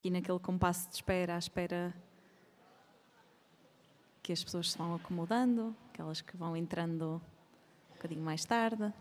E naquele compasso de espera, à espera que as pessoas se vão acomodando, aquelas que vão entrando um bocadinho mais tarde.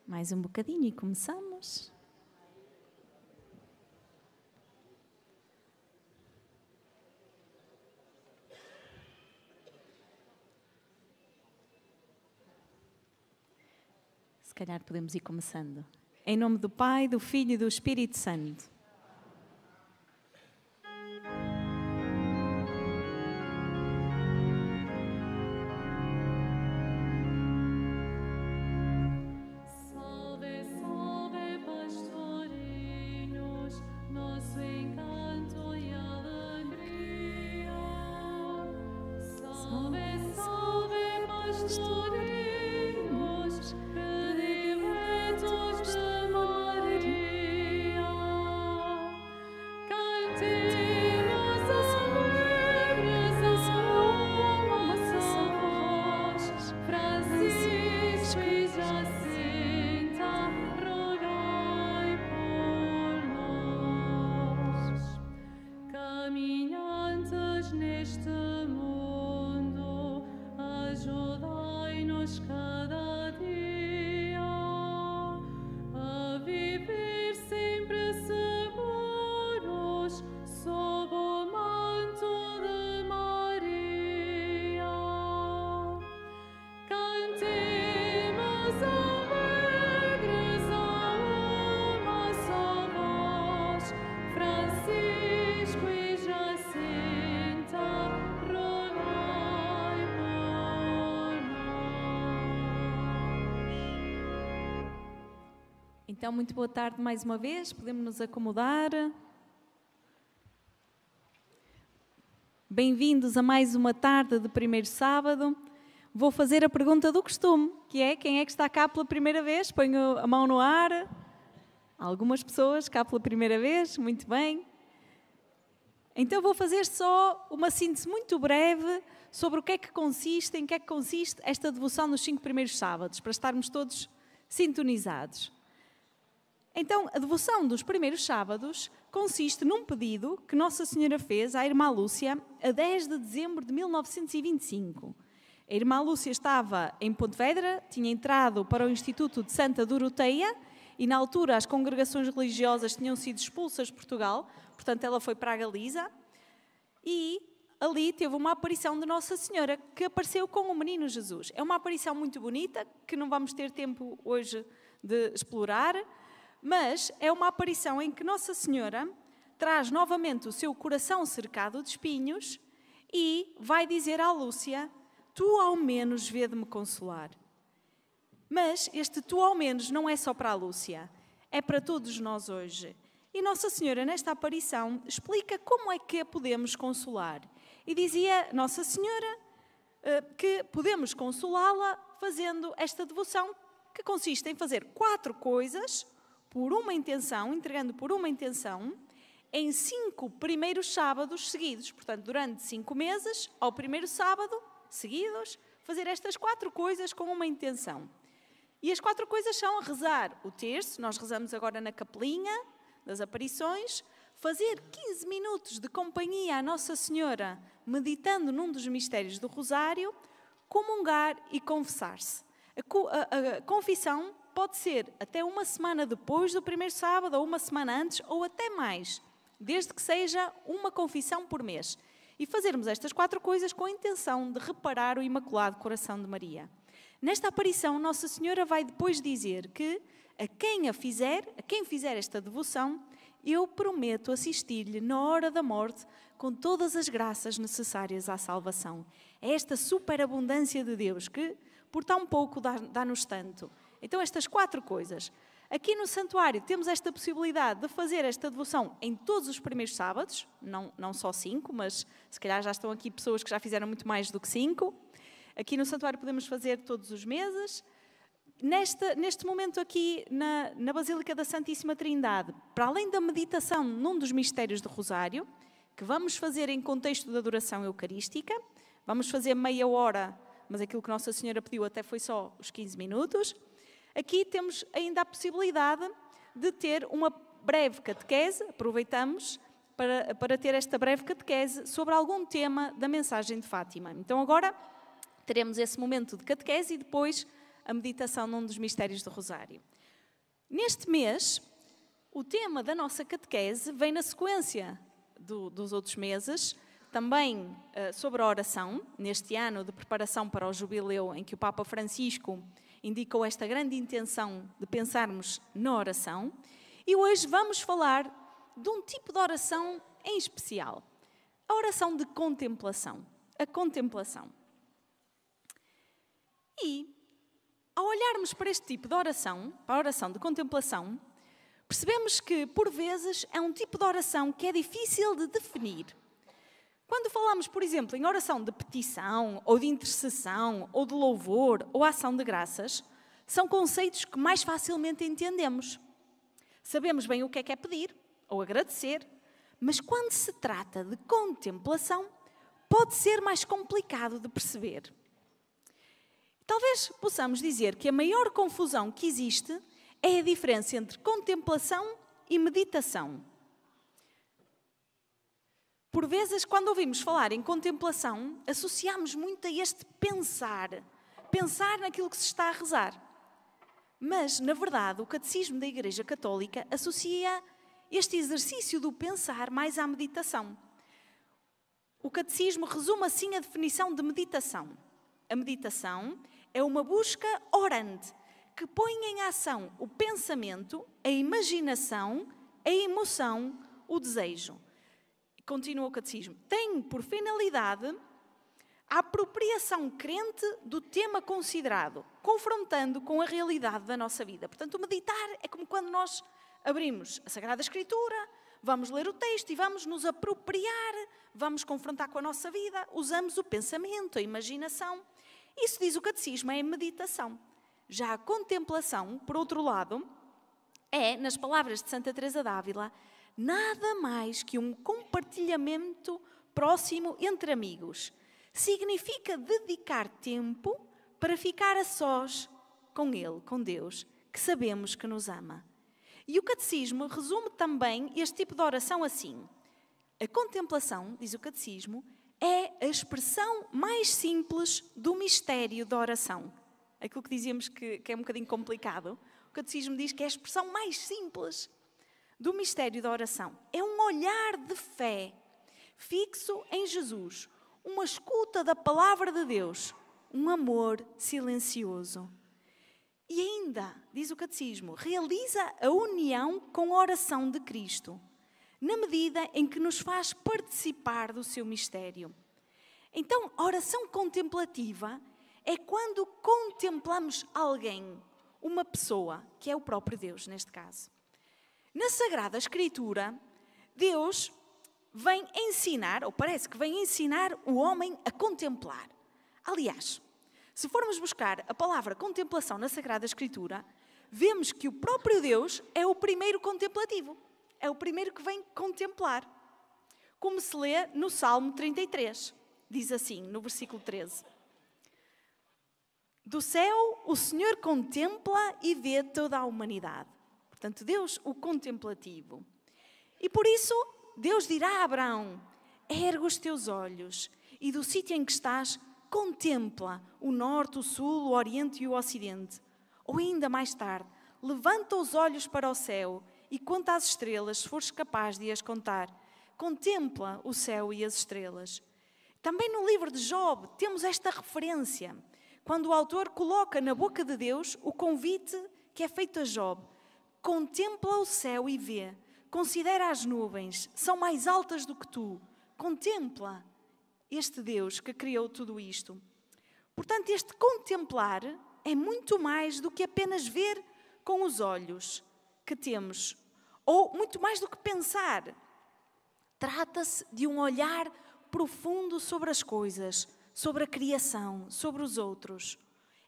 Mais um bocadinho e começamos. Se calhar podemos ir começando. Em nome do Pai, do Filho e do Espírito Santo. Então, muito boa tarde mais uma vez, podemos nos acomodar. Bem-vindos a mais uma tarde de primeiro sábado. Vou fazer a pergunta do costume, que é: quem é que está cá pela primeira vez? Ponho a mão no ar. Algumas pessoas cá pela primeira vez, muito bem. Então vou fazer só uma síntese muito breve sobre o que é que consiste, em que é que consiste esta devoção nos 5 primeiros sábados, para estarmos todos sintonizados. Então, a devoção dos primeiros sábados consiste num pedido que Nossa Senhora fez à Irmã Lúcia a 10 de dezembro de 1925. A Irmã Lúcia estava em Pontevedra, tinha entrado para o Instituto de Santa Doroteia e, na altura, as congregações religiosas tinham sido expulsas de Portugal, portanto, ela foi para a Galiza e ali teve uma aparição de Nossa Senhora, que apareceu com o Menino Jesus. É uma aparição muito bonita, que não vamos ter tempo hoje de explorar, mas é uma aparição em que Nossa Senhora traz novamente o seu coração cercado de espinhos e vai dizer à Lúcia: tu ao menos vê-de-me consolar. Mas este tu ao menos não é só para a Lúcia, é para todos nós hoje. E Nossa Senhora, nesta aparição, explica como é que a podemos consolar. E dizia Nossa Senhora que podemos consolá-la fazendo esta devoção, que consiste em fazer 4 coisas por uma intenção, entregando por uma intenção, em 5 primeiros sábados seguidos. Portanto, durante 5 meses, ao primeiro sábado, seguidos, fazer estas 4 coisas com uma intenção. E as 4 coisas são rezar o terço, nós rezamos agora na capelinha das aparições, fazer 15 minutos de companhia à Nossa Senhora, meditando num dos mistérios do Rosário, comungar e confessar-se. A confissão pode ser até uma semana depois do primeiro sábado, ou uma semana antes, ou até mais, desde que seja uma confissão por mês. E fazermos estas 4 coisas com a intenção de reparar o Imaculado Coração de Maria. Nesta aparição, Nossa Senhora vai depois dizer que a quem fizer esta devoção, eu prometo assistir-lhe na hora da morte com todas as graças necessárias à salvação. É esta superabundância de Deus que, por tão pouco, dá-nos tanto. Então, estas 4 coisas. Aqui no santuário temos esta possibilidade de fazer esta devoção em todos os primeiros sábados, não só 5, mas se calhar já estão aqui pessoas que já fizeram muito mais do que 5. Aqui no santuário podemos fazer todos os meses. Neste momento aqui na Basílica da Santíssima Trindade, para além da meditação num dos mistérios do Rosário, que vamos fazer em contexto de adoração eucarística, vamos fazer meia hora, mas aquilo que Nossa Senhora pediu até foi só os 15 minutos. Aqui temos ainda a possibilidade de ter uma breve catequese, aproveitamos para ter esta breve catequese sobre algum tema da mensagem de Fátima. Então agora teremos esse momento de catequese e depois a meditação num dos mistérios do Rosário. Neste mês, o tema da nossa catequese vem na sequência dos outros meses, também sobre a oração, neste ano de preparação para o jubileu em que o Papa Francisco indicou esta grande intenção de pensarmos na oração. E hoje vamos falar de um tipo de oração em especial, a oração de contemplação, a contemplação. E, ao olharmos para este tipo de oração, para a oração de contemplação, percebemos que, por vezes, é um tipo de oração que é difícil de definir. Quando falamos, por exemplo, em oração de petição, ou de intercessão, ou de louvor, ou ação de graças, são conceitos que mais facilmente entendemos. Sabemos bem o que é pedir, ou agradecer, mas quando se trata de contemplação, pode ser mais complicado de perceber. Talvez possamos dizer que a maior confusão que existe é a diferença entre contemplação e meditação. Por vezes, quando ouvimos falar em contemplação, associamos muito a este pensar naquilo que se está a rezar. Mas, na verdade, o Catecismo da Igreja Católica associa este exercício do pensar mais à meditação. O Catecismo resume assim a definição de meditação. A meditação é uma busca orante que põe em ação o pensamento, a imaginação, a emoção, o desejo. Continua o Catecismo. Tem por finalidade a apropriação crente do tema considerado, confrontando com a realidade da nossa vida. Portanto, o meditar é como quando nós abrimos a Sagrada Escritura, vamos ler o texto e vamos nos apropriar, vamos confrontar com a nossa vida, usamos o pensamento, a imaginação. Isso, diz o Catecismo, é meditação. Já a contemplação, por outro lado, é, nas palavras de Santa Teresa d'Ávila, nada mais que um compartilhamento próximo entre amigos. Significa dedicar tempo para ficar a sós com Ele, com Deus, que sabemos que nos ama. E o Catecismo resume também este tipo de oração assim. A contemplação, diz o Catecismo, é a expressão mais simples do mistério da oração. Aquilo que dizíamos que é um bocadinho complicado. O Catecismo diz que é a expressão mais simples do mistério da oração. É um olhar de fé fixo em Jesus, uma escuta da palavra de Deus, um amor silencioso. E ainda, diz o Catecismo, realiza a união com a oração de Cristo, na medida em que nos faz participar do seu mistério. Então, a oração contemplativa é quando contemplamos alguém, uma pessoa, que é o próprio Deus, neste caso. Na Sagrada Escritura, Deus vem ensinar, ou parece que vem ensinar o homem a contemplar. Aliás, se formos buscar a palavra contemplação na Sagrada Escritura, vemos que o próprio Deus é o primeiro contemplativo. É o primeiro que vem contemplar. Como se lê no Salmo 33. Diz assim, no versículo 13. Do céu o Senhor contempla e vê toda a humanidade. Portanto, Deus, o contemplativo. E por isso, Deus dirá a Abraão, ergue os teus olhos e do sítio em que estás, contempla o norte, o sul, o oriente e o ocidente. Ou ainda mais tarde, levanta os olhos para o céu e conta as estrelas, se fores capaz de as contar. Contempla o céu e as estrelas. Também no livro de Job temos esta referência, quando o autor coloca na boca de Deus o convite que é feito a Job. Contempla o céu e vê. Considera as nuvens, são mais altas do que tu. Contempla este Deus que criou tudo isto. Portanto, este contemplar é muito mais do que apenas ver com os olhos que temos, ou muito mais do que pensar. Trata-se de um olhar profundo sobre as coisas, sobre a criação, sobre os outros.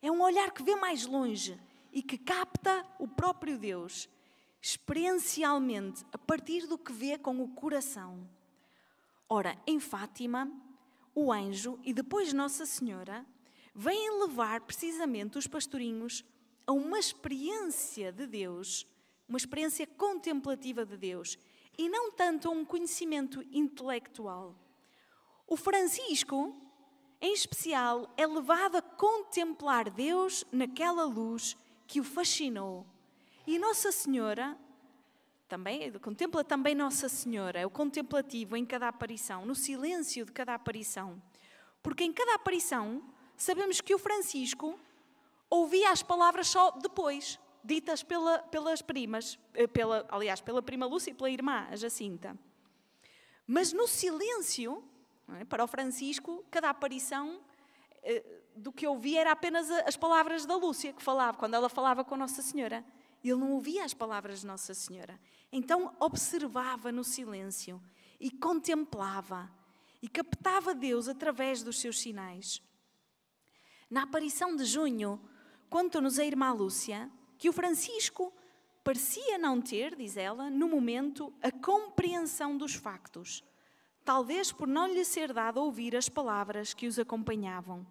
É um olhar que vê mais longe e que capta o próprio Deus, experiencialmente, a partir do que vê com o coração. Ora, em Fátima, o anjo e depois Nossa Senhora vêm levar precisamente os pastorinhos a uma experiência de Deus, uma experiência contemplativa de Deus, e não tanto a um conhecimento intelectual. O Francisco, em especial, é levado a contemplar Deus naquela luz que o fascinou. E Nossa Senhora também contempla também Nossa Senhora, é o contemplativo em cada aparição, no silêncio de cada aparição. Porque em cada aparição sabemos que o Francisco ouvia as palavras só depois, ditas pelas primas, pela prima Lúcia e pela irmã, a Jacinta. Mas no silêncio, não é, para o Francisco, cada aparição do que ouvia era apenas as palavras da Lúcia, que falava, quando ela falava com Nossa Senhora. Ele não ouvia as palavras de Nossa Senhora. Então observava no silêncio e contemplava e captava Deus através dos seus sinais. Na aparição de junho, conta-nos a irmã Lúcia que o Francisco parecia não ter, diz ela, no momento, a compreensão dos factos, talvez por não lhe ser dado ouvir as palavras que os acompanhavam.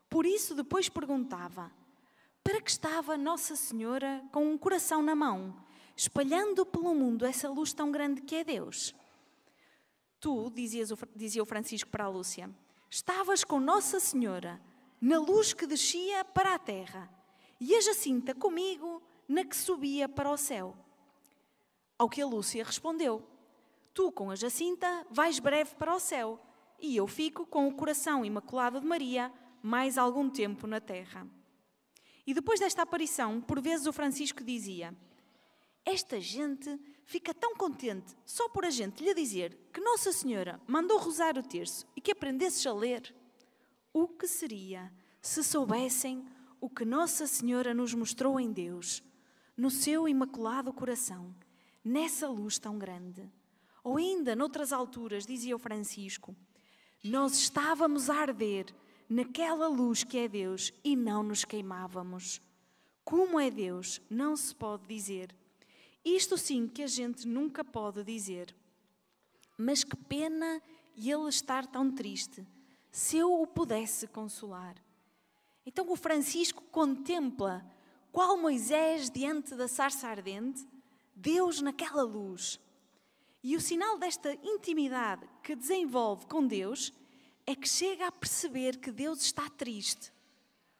Por isso depois perguntava: para que estava Nossa Senhora com um coração na mão, espalhando pelo mundo essa luz tão grande que é Deus? Tu, dizia o Francisco para a Lúcia, estavas com Nossa Senhora na luz que descia para a terra e a Jacinta comigo na que subia para o céu. Ao que a Lúcia respondeu: tu com a Jacinta vais breve para o céu e eu fico com o coração imaculado de Maria mais algum tempo na terra. E depois desta aparição, por vezes o Francisco dizia: esta gente fica tão contente só por a gente lhe dizer que Nossa Senhora mandou rezar o terço e que aprendesses a ler. O que seria se soubessem o que Nossa Senhora nos mostrou em Deus, no seu imaculado coração, nessa luz tão grande? Ou ainda, noutras alturas, dizia o Francisco, nós estávamos a arder naquela luz que é Deus e não nos queimávamos. Como é Deus, não se pode dizer. Isto sim que a gente nunca pode dizer. Mas que pena ele estar tão triste, se eu o pudesse consolar. Então o Francisco contempla, qual Moisés diante da sarça ardente, Deus naquela luz. E o sinal desta intimidade que desenvolve com Deus é que chega a perceber que Deus está triste.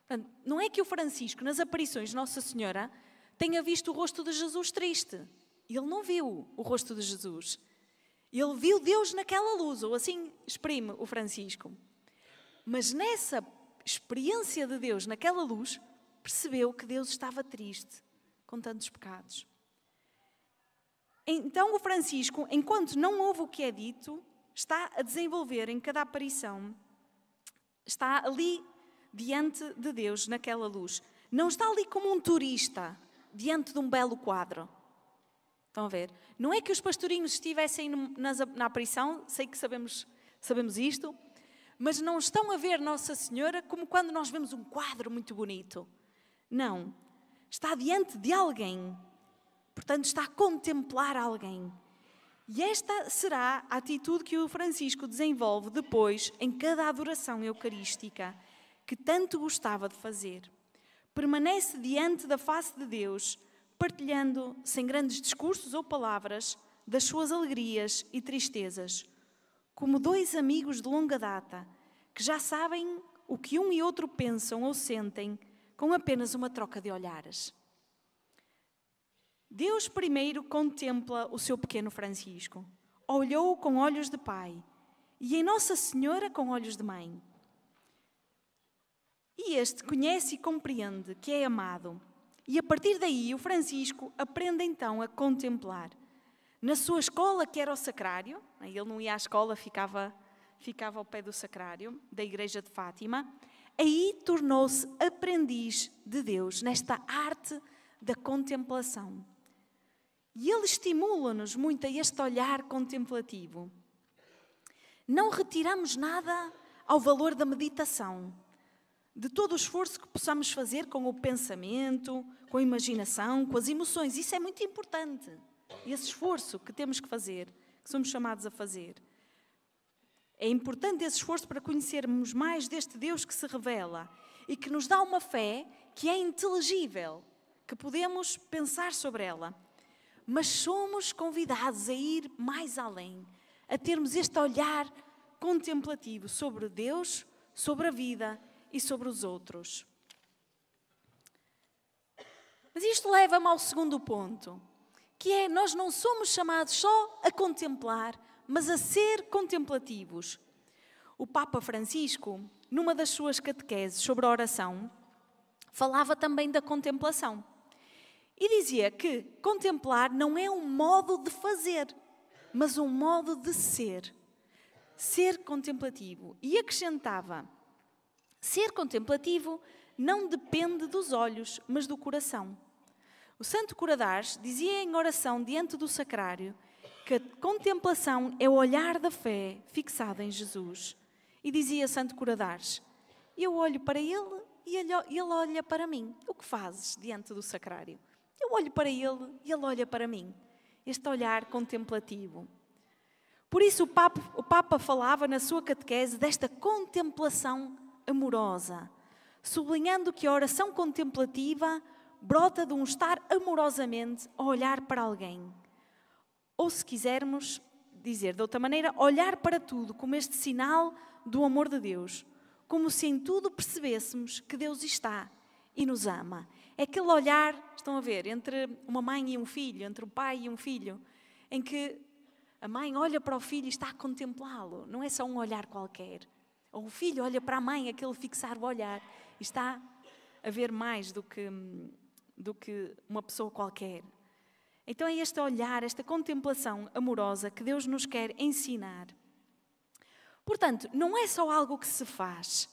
Portanto, não é que o Francisco, nas aparições de Nossa Senhora, tenha visto o rosto de Jesus triste. Ele não viu o rosto de Jesus. Ele viu Deus naquela luz, ou assim exprime o Francisco. Mas nessa experiência de Deus naquela luz, percebeu que Deus estava triste com tantos pecados. Então o Francisco, enquanto não ouve o que é dito, está a desenvolver em cada aparição, está ali diante de Deus naquela luz. Não está ali como um turista diante de um belo quadro. Estão a ver? Não é que os pastorinhos estivessem na aparição, sei que sabemos isto, mas não estão a ver Nossa Senhora como quando nós vemos um quadro muito bonito. Não. Está diante de alguém. Portanto, está a contemplar alguém. E esta será a atitude que o Francisco desenvolve depois em cada adoração eucarística, que tanto gostava de fazer. Permanece diante da face de Deus, partilhando, sem grandes discursos ou palavras, das suas alegrias e tristezas, como dois amigos de longa data, que já sabem o que um e outro pensam ou sentem com apenas uma troca de olhares. Deus primeiro contempla o seu pequeno Francisco, olhou-o com olhos de pai e em Nossa Senhora com olhos de mãe. E este conhece e compreende que é amado. E a partir daí o Francisco aprende então a contemplar. Na sua escola, que era o sacrário, ele não ia à escola, ficava ao pé do sacrário, da igreja de Fátima, aí tornou-se aprendiz de Deus, nesta arte da contemplação. E ele estimula-nos muito a este olhar contemplativo. Não retiramos nada ao valor da meditação, de todo o esforço que possamos fazer com o pensamento, com a imaginação, com as emoções. Isso é muito importante, esse esforço que temos que fazer, que somos chamados a fazer. É importante esse esforço para conhecermos mais deste Deus que se revela e que nos dá uma fé que é inteligível, que podemos pensar sobre ela. Mas somos convidados a ir mais além, a termos este olhar contemplativo sobre Deus, sobre a vida e sobre os outros. Mas isto leva-me ao segundo ponto, que é: nós não somos chamados só a contemplar, mas a ser contemplativos. O Papa Francisco, numa das suas catequeses sobre a oração, falava também da contemplação. E dizia que contemplar não é um modo de fazer, mas um modo de ser. Ser contemplativo. E acrescentava: ser contemplativo não depende dos olhos, mas do coração. O Santo Cura d'Ars dizia em oração diante do sacrário que a contemplação é o olhar da fé fixado em Jesus. E dizia Santo Cura d'Ars: eu olho para ele e ele olha para mim. O que fazes diante do sacrário? Eu olho para ele e ele olha para mim. Este olhar contemplativo. Por isso o Papa falava na sua catequese desta contemplação amorosa, sublinhando que a oração contemplativa brota de um estar amorosamente a olhar para alguém. Ou, se quisermos dizer de outra maneira, olhar para tudo como este sinal do amor de Deus, como se em tudo percebêssemos que Deus está e nos ama. É aquele olhar, estão a ver, entre uma mãe e um filho, entre o pai e um filho, em que a mãe olha para o filho e está a contemplá-lo. Não é só um olhar qualquer. Ou o filho olha para a mãe, aquele fixar o olhar, e está a ver mais do que uma pessoa qualquer. Então é este olhar, esta contemplação amorosa que Deus nos quer ensinar. Portanto, não é só algo que se faz,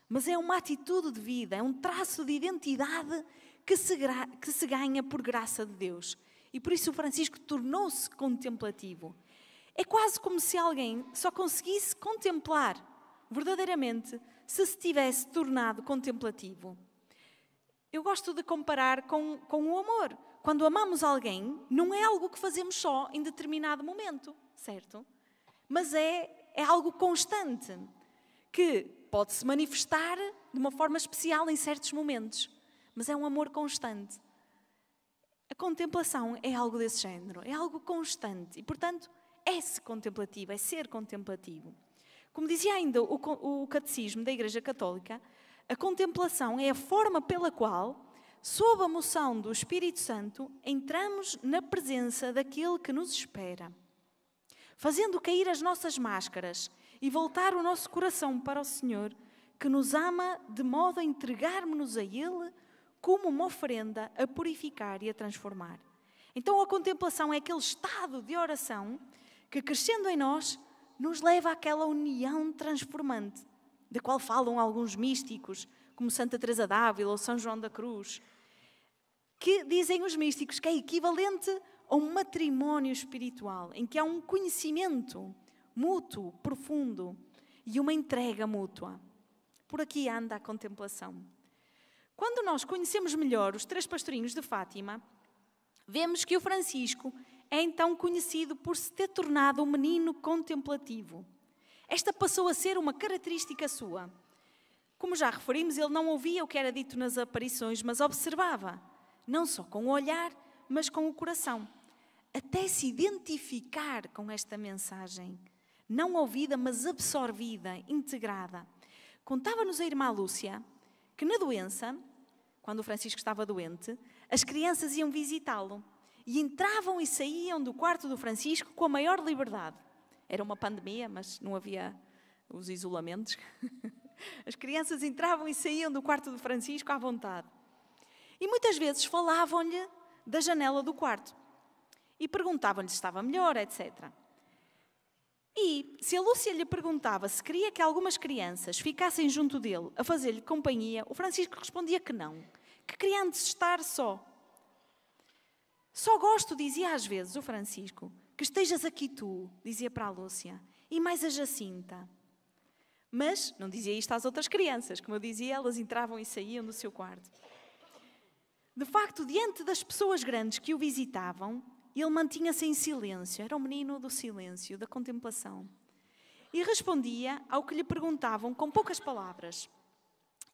mas é uma atitude de vida, é um traço de identidade que se ganha por graça de Deus. E por isso o Francisco tornou-se contemplativo. É quase como se alguém só conseguisse contemplar verdadeiramente se tivesse tornado contemplativo. Eu gosto de comparar com o amor. Quando amamos alguém, não é algo que fazemos só em determinado momento, certo? Mas é algo constante, que pode se manifestar de uma forma especial em certos momentos, mas é um amor constante. A contemplação é algo desse género, é algo constante e, portanto, é-se contemplativo, é ser contemplativo. Como dizia ainda o Catecismo da Igreja Católica, a contemplação é a forma pela qual, sob a moção do Espírito Santo, entramos na presença daquele que nos espera, fazendo cair as nossas máscaras e voltar o nosso coração para o Senhor, que nos ama de modo a entregarmos-nos a Ele como uma oferenda a purificar e a transformar. Então a contemplação é aquele estado de oração que, crescendo em nós, nos leva àquela união transformante, da qual falam alguns místicos, como Santa Teresa d'Ávila ou São João da Cruz, que dizem os místicos que é equivalente a um matrimónio espiritual, em que há um conhecimento mútuo, profundo, e uma entrega mútua. Por aqui anda a contemplação. Quando nós conhecemos melhor os 3 pastorinhos de Fátima, vemos que o Francisco é então conhecido por se ter tornado um menino contemplativo. Esta passou a ser uma característica sua. Como já referimos, ele não ouvia o que era dito nas aparições, mas observava, não só com o olhar, mas com o coração, até se identificar com esta mensagem, não ouvida, mas absorvida, integrada. Contava-nos a irmã Lúcia que na doença, quando o Francisco estava doente, as crianças iam visitá-lo e entravam e saíam do quarto do Francisco com a maior liberdade. Era uma pandemia, mas não havia os isolamentos. As crianças entravam e saíam do quarto do Francisco à vontade. E muitas vezes falavam-lhe da janela do quarto e perguntavam-lhe se estava melhor, etc. E se a Lúcia lhe perguntava se queria que algumas crianças ficassem junto dele a fazer-lhe companhia, o Francisco respondia que não, que queria antes estar só. Só gosto, dizia às vezes o Francisco, que estejas aqui tu, dizia para a Lúcia, e mais a Jacinta. Mas não dizia isto às outras crianças. Como eu dizia, elas entravam e saíam do seu quarto. De facto, diante das pessoas grandes que o visitavam, ele mantinha-se em silêncio. Era o menino do silêncio, da contemplação. E respondia ao que lhe perguntavam com poucas palavras.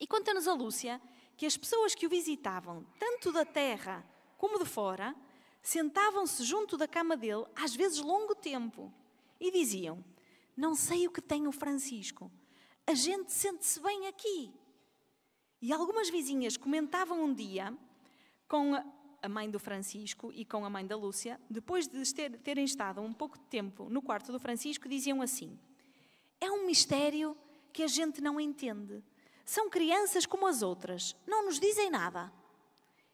E conta-nos a Lúcia que as pessoas que o visitavam, tanto da terra como de fora, sentavam-se junto da cama dele, às vezes longo tempo, e diziam: não sei o que tem o Francisco, a gente sente-se bem aqui. E algumas vizinhas comentavam um dia com a mãe do Francisco e com a mãe da Lúcia, depois de terem estado um pouco de tempo no quarto do Francisco, diziam assim: é um mistério que a gente não entende. São crianças como as outras, não nos dizem nada.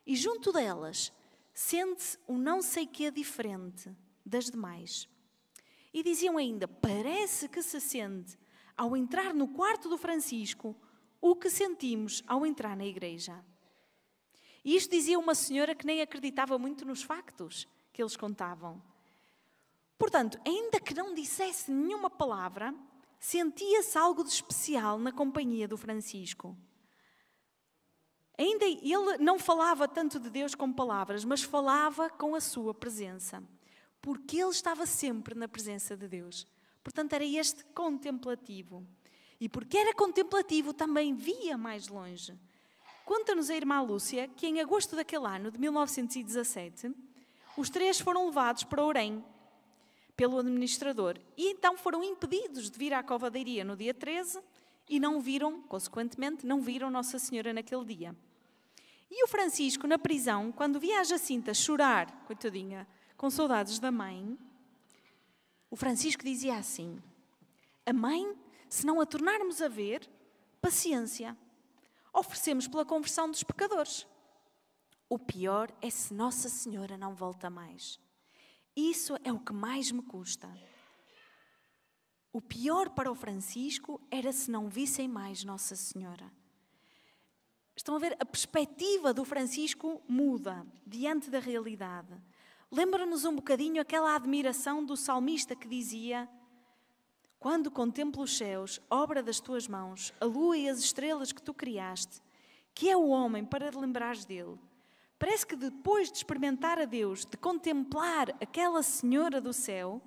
E junto delas sente-se um não sei quê diferente das demais. E diziam ainda: parece que se sente, ao entrar no quarto do Francisco, o que sentimos ao entrar na igreja. E isto dizia uma senhora que nem acreditava muito nos factos que eles contavam. Portanto, ainda que não dissesse nenhuma palavra, sentia-se algo de especial na companhia do Francisco. Ainda ele não falava tanto de Deus com palavras, mas falava com a sua presença, porque ele estava sempre na presença de Deus. Portanto, era este contemplativo. E porque era contemplativo, também via mais longe. Conta-nos a irmã Lúcia que em agosto daquele ano, de 1917, os três foram levados para Orém pelo administrador e então foram impedidos de vir à Cova da Iria no dia 13 e não viram, consequentemente, não viram Nossa Senhora naquele dia. E o Francisco, na prisão, quando via a Jacinta chorar, coitadinha, com saudades da mãe, o Francisco dizia assim: a mãe, se não a tornarmos a ver, paciência, oferecemos pela conversão dos pecadores. O pior é se Nossa Senhora não volta mais. Isso é o que mais me custa. O pior para o Francisco era se não vissem mais Nossa Senhora. Estão a ver? A perspectiva do Francisco muda diante da realidade. Lembra-nos um bocadinho aquela admiração do salmista que dizia: quando contemplo os céus, obra das tuas mãos, a lua e as estrelas que tu criaste, que é o homem para te lembrares dele. Parece que depois de experimentar a Deus, de contemplar aquela Senhora do céu,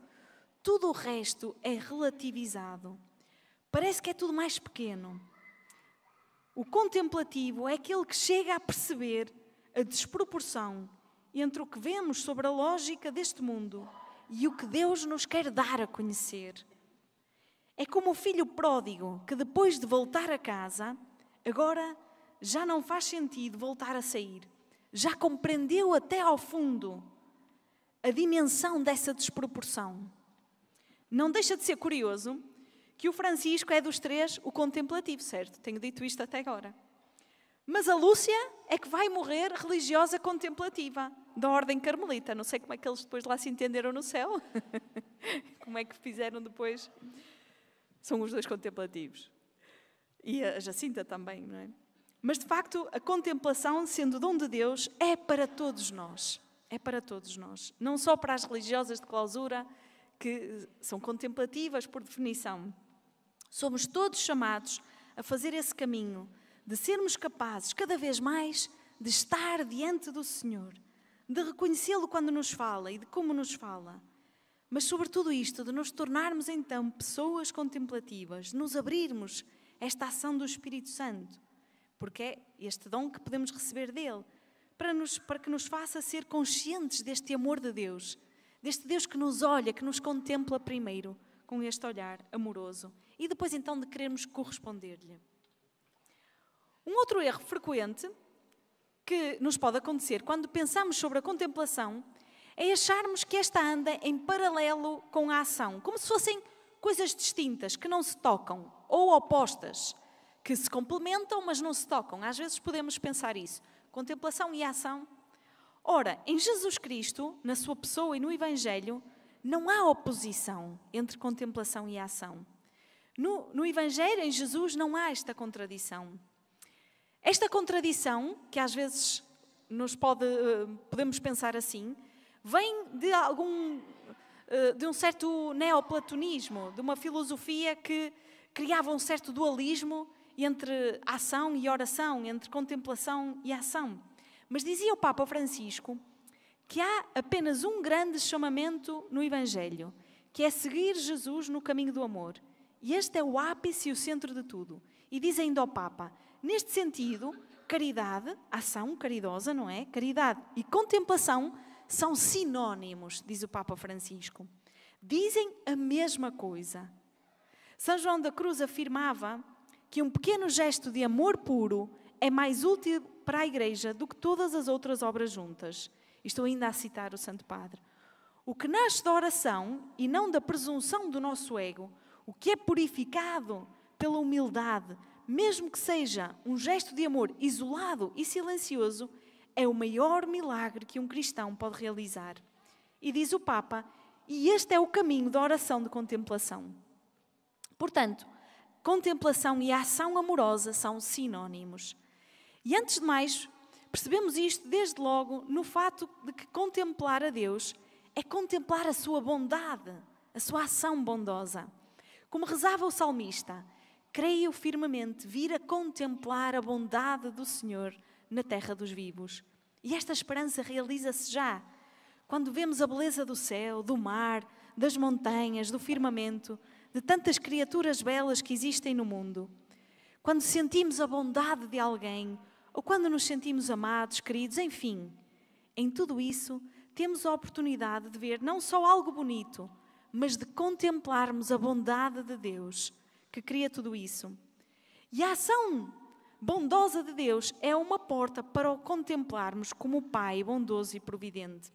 tudo o resto é relativizado. Parece que é tudo mais pequeno. O contemplativo é aquele que chega a perceber a desproporção entre o que vemos sobre a lógica deste mundo e o que Deus nos quer dar a conhecer. É como o filho pródigo que depois de voltar a casa, agora já não faz sentido voltar a sair. Já compreendeu até ao fundo a dimensão dessa desproporção. Não deixa de ser curioso que o Francisco é dos três o contemplativo, certo? Tenho dito isto até agora. Mas a Lúcia é que vai morrer religiosa contemplativa, da ordem carmelita. Não sei como é que eles depois lá se entenderam no céu. Como é que fizeram depois? São os dois contemplativos. E a Jacinta também, não é? Mas, de facto, a contemplação, sendo dom de Deus, é para todos nós. É para todos nós. Não só para as religiosas de clausura, que são contemplativas por definição. Somos todos chamados a fazer esse caminho, de sermos capazes, cada vez mais, de estar diante do Senhor, de reconhecê-lo quando nos fala e de como nos fala. Mas, sobretudo isto, de nos tornarmos, então, pessoas contemplativas, de nos abrirmos a esta ação do Espírito Santo, porque é este dom que podemos receber dele, para que nos faça ser conscientes deste amor de Deus, deste Deus que nos olha, que nos contempla primeiro, com este olhar amoroso, e depois então de querermos corresponder-lhe. Um outro erro frequente que nos pode acontecer quando pensamos sobre a contemplação é acharmos que esta anda em paralelo com a ação, como se fossem coisas distintas, que não se tocam, ou opostas, que se complementam, mas não se tocam. Às vezes podemos pensar isso. Contemplação e ação. Ora, em Jesus Cristo, na sua pessoa e no Evangelho, não há oposição entre contemplação e ação. No Evangelho, em Jesus, não há esta contradição. Esta contradição, que às vezes podemos pensar assim, vem de um certo neoplatonismo, de uma filosofia que criava um certo dualismo entre ação e oração, entre contemplação e ação. Mas dizia o Papa Francisco que há apenas um grande chamamento no Evangelho, que é seguir Jesus no caminho do amor. E este é o ápice e o centro de tudo. E diz ainda o Papa, neste sentido, caridade, ação caridosa, não é? Caridade e contemplação são sinónimos, diz o Papa Francisco. Dizem a mesma coisa. São João da Cruz afirmava que um pequeno gesto de amor puro é mais útil para a Igreja do que todas as outras obras juntas. Estou ainda a citar o Santo Padre. O que nasce da oração e não da presunção do nosso ego, o que é purificado pela humildade, mesmo que seja um gesto de amor isolado e silencioso, é o maior milagre que um cristão pode realizar. E diz o Papa, e este é o caminho da oração de contemplação. Portanto, contemplação e ação amorosa são sinónimos. E antes de mais, percebemos isto desde logo no fato de que contemplar a Deus é contemplar a sua bondade, a sua ação bondosa. Como rezava o salmista, creio firmemente vir a contemplar a bondade do Senhor na terra dos vivos. E esta esperança realiza-se já, quando vemos a beleza do céu, do mar, das montanhas, do firmamento, de tantas criaturas belas que existem no mundo. Quando sentimos a bondade de alguém, ou quando nos sentimos amados, queridos, enfim, em tudo isso temos a oportunidade de ver não só algo bonito, mas de contemplarmos a bondade de Deus, que cria tudo isso. E a ação bondosa de Deus é uma porta para o contemplarmos como o Pai bondoso e providente.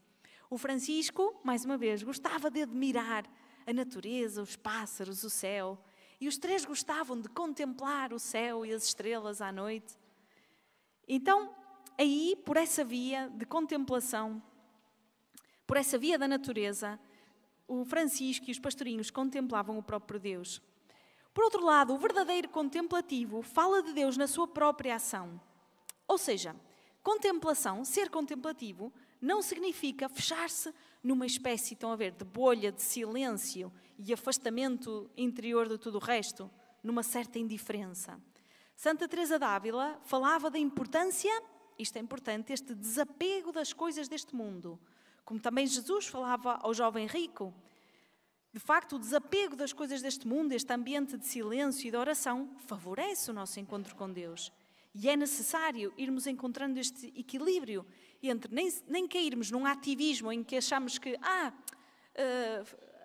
O Francisco, mais uma vez, gostava de admirar a natureza, os pássaros, o céu. E os três gostavam de contemplar o céu e as estrelas à noite. Então, aí, por essa via de contemplação, por essa via da natureza, o Francisco e os pastorinhos contemplavam o próprio Deus. Por outro lado, o verdadeiro contemplativo fala de Deus na sua própria ação. Ou seja, contemplação, ser contemplativo, não significa fechar-se numa espécie, estão a ver, de bolha de silêncio e afastamento interior de tudo o resto, numa certa indiferença. Santa Teresa d'Ávila falava da importância, isto é importante, este desapego das coisas deste mundo. Como também Jesus falava ao jovem rico. De facto, o desapego das coisas deste mundo, este ambiente de silêncio e de oração, favorece o nosso encontro com Deus. E é necessário irmos encontrando este equilíbrio entre nem cairmos num ativismo em que achamos que a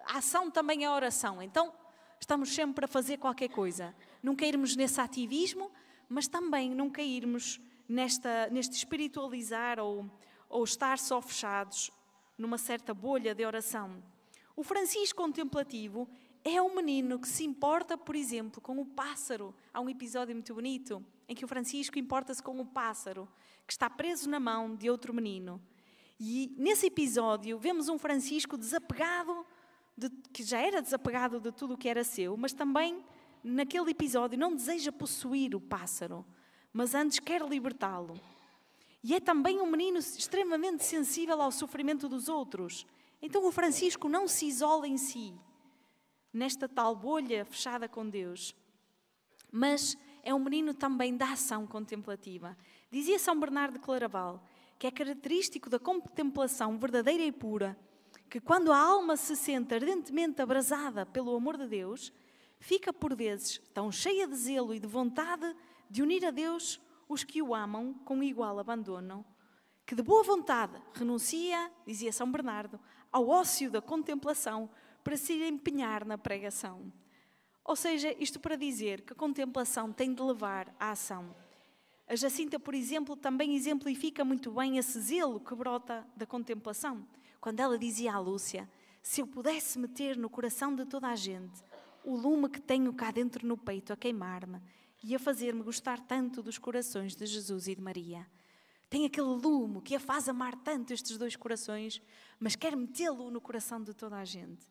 ação também é oração, então estamos sempre a fazer qualquer coisa. Não cairmos nesse ativismo, mas também não cairmos neste espiritualizar ou estar só fechados numa certa bolha de oração. O Francisco contemplativo é um menino que se importa, por exemplo, com o pássaro. Há um episódio muito bonito em que o Francisco importa-se com o pássaro que está preso na mão de outro menino. E nesse episódio vemos um Francisco desapegado, que já era desapegado de tudo o que era seu, mas também naquele episódio não deseja possuir o pássaro, mas antes quer libertá-lo. E é também um menino extremamente sensível ao sofrimento dos outros. Então o Francisco não se isola em si, nesta tal bolha fechada com Deus, mas é um menino também da ação contemplativa. Dizia São Bernardo de Claraval que é característico da contemplação verdadeira e pura, que quando a alma se sente ardentemente abrasada pelo amor de Deus, fica por vezes tão cheia de zelo e de vontade de unir a Deus os que o amam com igual abandono, que de boa vontade renuncia, dizia São Bernardo, ao ócio da contemplação para se empenhar na pregação. Ou seja, isto para dizer que a contemplação tem de levar à ação. A Jacinta, por exemplo, também exemplifica muito bem esse zelo que brota da contemplação. Quando ela dizia à Lúcia, se eu pudesse meter no coração de toda a gente o lume que tenho cá dentro no peito a queimar-me e a fazer-me gostar tanto dos corações de Jesus e de Maria. Tem aquele lume que a faz amar tanto estes dois corações, mas quer metê-lo no coração de toda a gente.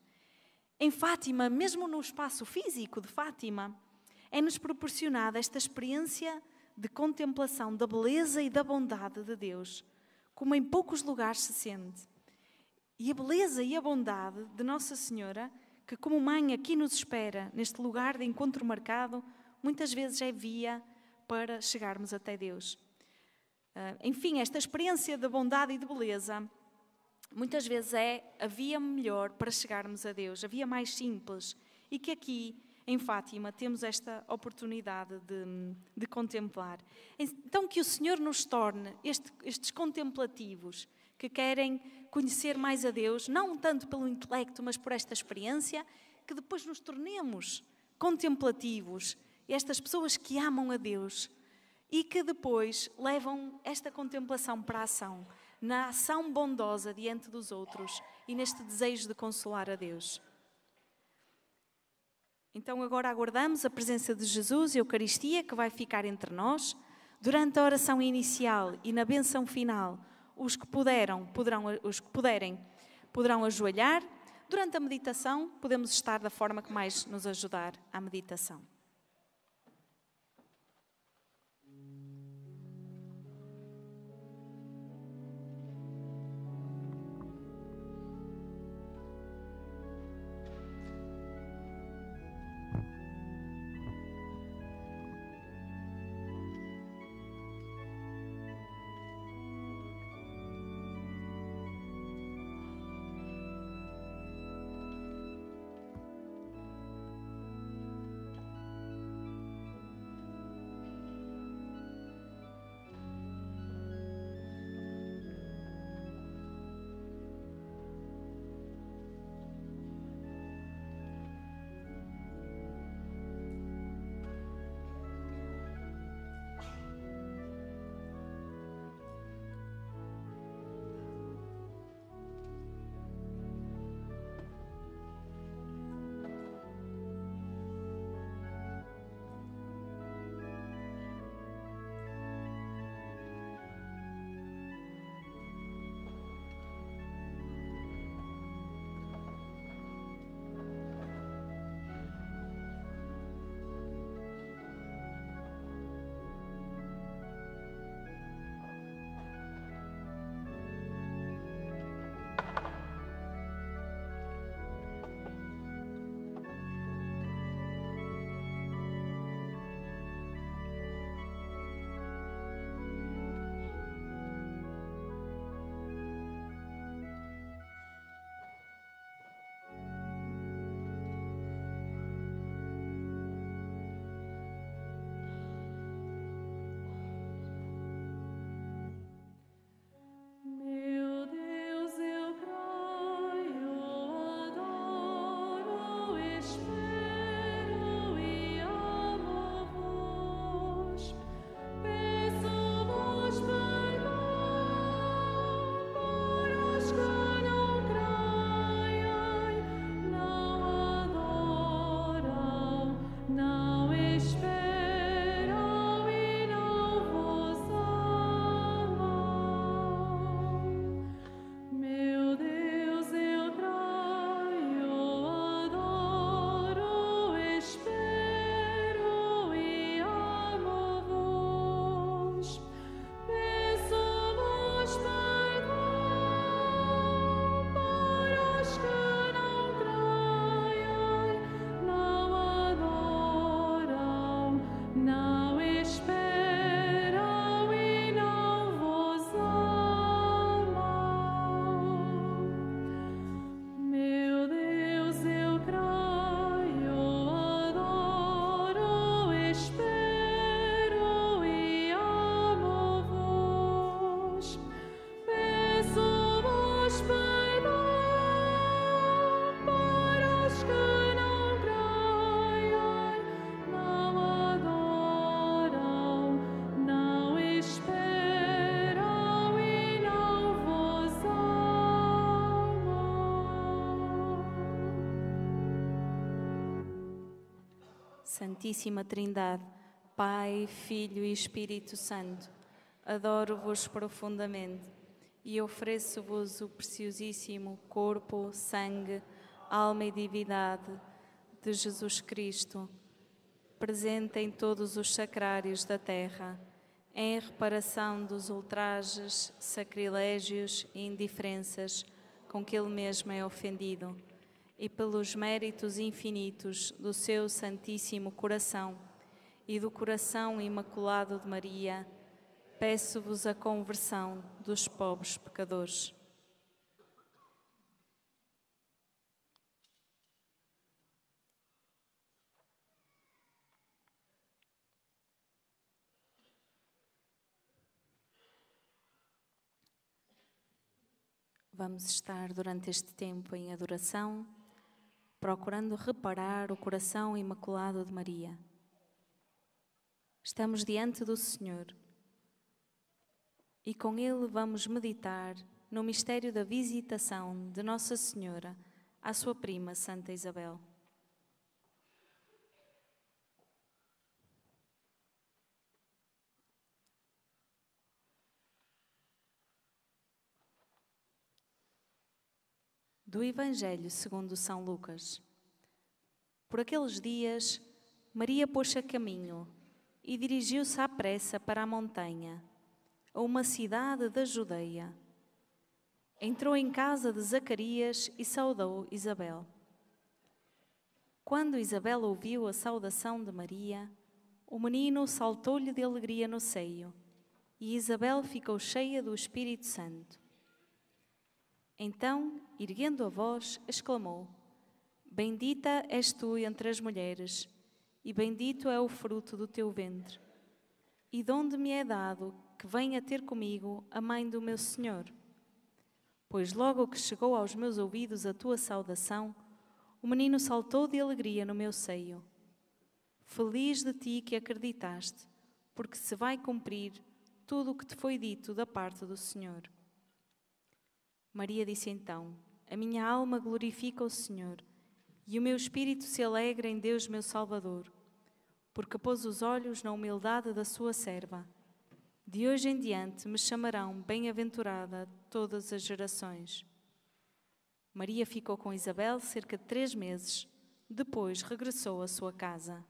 Em Fátima, mesmo no espaço físico de Fátima, é-nos proporcionada esta experiência de contemplação da beleza e da bondade de Deus, como em poucos lugares se sente. E a beleza e a bondade de Nossa Senhora, que como mãe aqui nos espera, neste lugar de encontro marcado, muitas vezes é via para chegarmos até Deus. Enfim, esta experiência de bondade e de beleza, muitas vezes é a via melhor para chegarmos a Deus, a via mais simples, e que aqui em Fátima temos esta oportunidade de contemplar. Então que o Senhor nos torne estes contemplativos, que querem conhecer mais a Deus, não tanto pelo intelecto, mas por esta experiência, que depois nos tornemos contemplativos, estas pessoas que amam a Deus e que depois levam esta contemplação para a ação, na ação bondosa diante dos outros e neste desejo de consolar a Deus. Então agora aguardamos a presença de Jesus e a Eucaristia que vai ficar entre nós. Durante a oração inicial e na bênção final, os que puderem poderão ajoelhar. Durante a meditação, podemos estar da forma que mais nos ajudar à meditação. Santíssima Trindade, Pai, Filho e Espírito Santo, adoro-vos profundamente e ofereço-vos o preciosíssimo corpo, sangue, alma e divindade de Jesus Cristo, presente em todos os sacrários da terra, em reparação dos ultrajes, sacrilégios e indiferenças com que Ele mesmo é ofendido, e pelos méritos infinitos do seu Santíssimo Coração e do Coração Imaculado de Maria, peço-vos a conversão dos pobres pecadores. Vamos estar durante este tempo em adoração, procurando reparar o coração imaculado de Maria. Estamos diante do Senhor e com Ele vamos meditar no mistério da visitação de Nossa Senhora à sua prima Santa Isabel. Do Evangelho segundo São Lucas. Por aqueles dias, Maria pôs-se a caminho e dirigiu-se à pressa para a montanha, a uma cidade da Judeia. Entrou em casa de Zacarias e saudou Isabel. Quando Isabel ouviu a saudação de Maria, o menino saltou-lhe de alegria no seio, e Isabel ficou cheia do Espírito Santo. Então, erguendo a voz, exclamou: Bendita és tu entre as mulheres, e bendito é o fruto do teu ventre. E de onde me é dado que venha ter comigo a mãe do meu Senhor? Pois logo que chegou aos meus ouvidos a tua saudação, o menino saltou de alegria no meu seio. Feliz de ti que acreditaste, porque se vai cumprir tudo o que te foi dito da parte do Senhor. Maria disse então: A minha alma glorifica o Senhor, e o meu espírito se alegra em Deus meu Salvador, porque pôs os olhos na humildade da sua serva. De hoje em diante me chamarão bem-aventurada todas as gerações. Maria ficou com Isabel cerca de 3 meses, depois regressou à sua casa.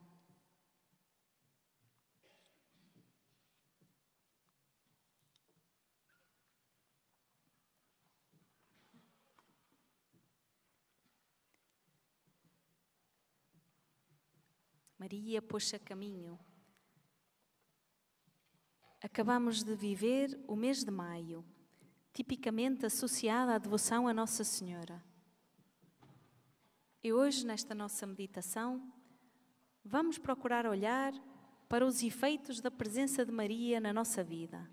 Maria pôs-se a caminho. Acabamos de viver o mês de maio, tipicamente associado à devoção a Nossa Senhora. E hoje, nesta nossa meditação, vamos procurar olhar para os efeitos da presença de Maria na nossa vida.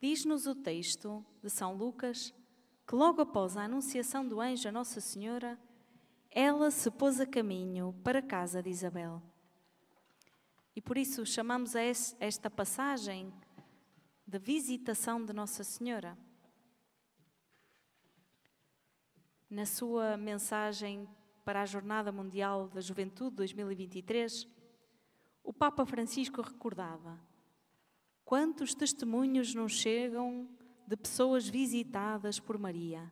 Diz-nos o texto de São Lucas que logo após a anunciação do anjo a Nossa Senhora, ela se pôs a caminho para a casa de Isabel. E por isso chamamos a esta passagem de visitação de Nossa Senhora. Na sua mensagem para a Jornada Mundial da Juventude 2023, o Papa Francisco recordava: quantos testemunhos nos chegam de pessoas visitadas por Maria.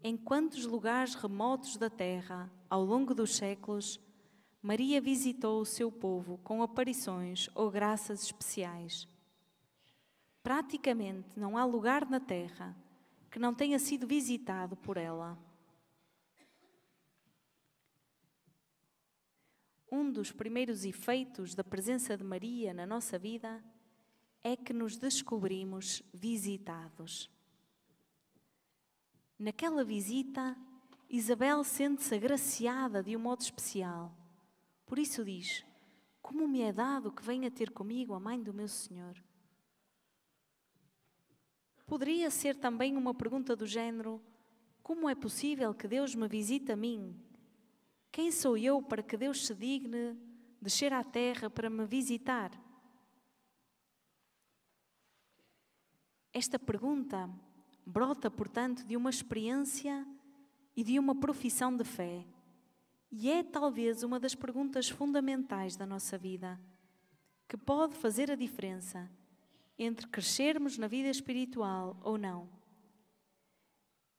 Em quantos lugares remotos da terra, ao longo dos séculos, Maria visitou o seu povo com aparições ou graças especiais. Praticamente não há lugar na terra que não tenha sido visitado por ela. Um dos primeiros efeitos da presença de Maria na nossa vida é que nos descobrimos visitados. Naquela visita, Isabel sente-se agraciada de um modo especial. Por isso diz: Como me é dado que venha ter comigo a mãe do meu Senhor? Poderia ser também uma pergunta do género: Como é possível que Deus me visite a mim? Quem sou eu para que Deus se digne descer à terra para me visitar? Esta pergunta brota, portanto, de uma experiência e de uma profissão de fé. E é talvez uma das perguntas fundamentais da nossa vida, que pode fazer a diferença entre crescermos na vida espiritual ou não.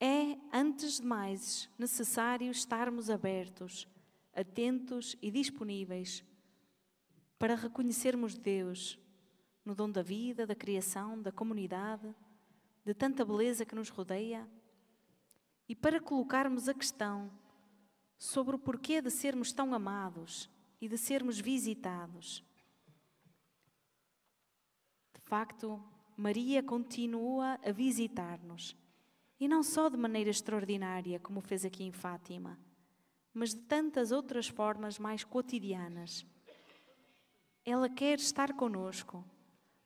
É, antes de mais, necessário estarmos abertos, atentos e disponíveis para reconhecermos Deus no dom da vida, da criação, da comunidade, de tanta beleza que nos rodeia, e para colocarmos a questão sobre o porquê de sermos tão amados e de sermos visitados. De facto, Maria continua a visitar-nos, e não só de maneira extraordinária, como fez aqui em Fátima, mas de tantas outras formas mais cotidianas. Ela quer estar conosco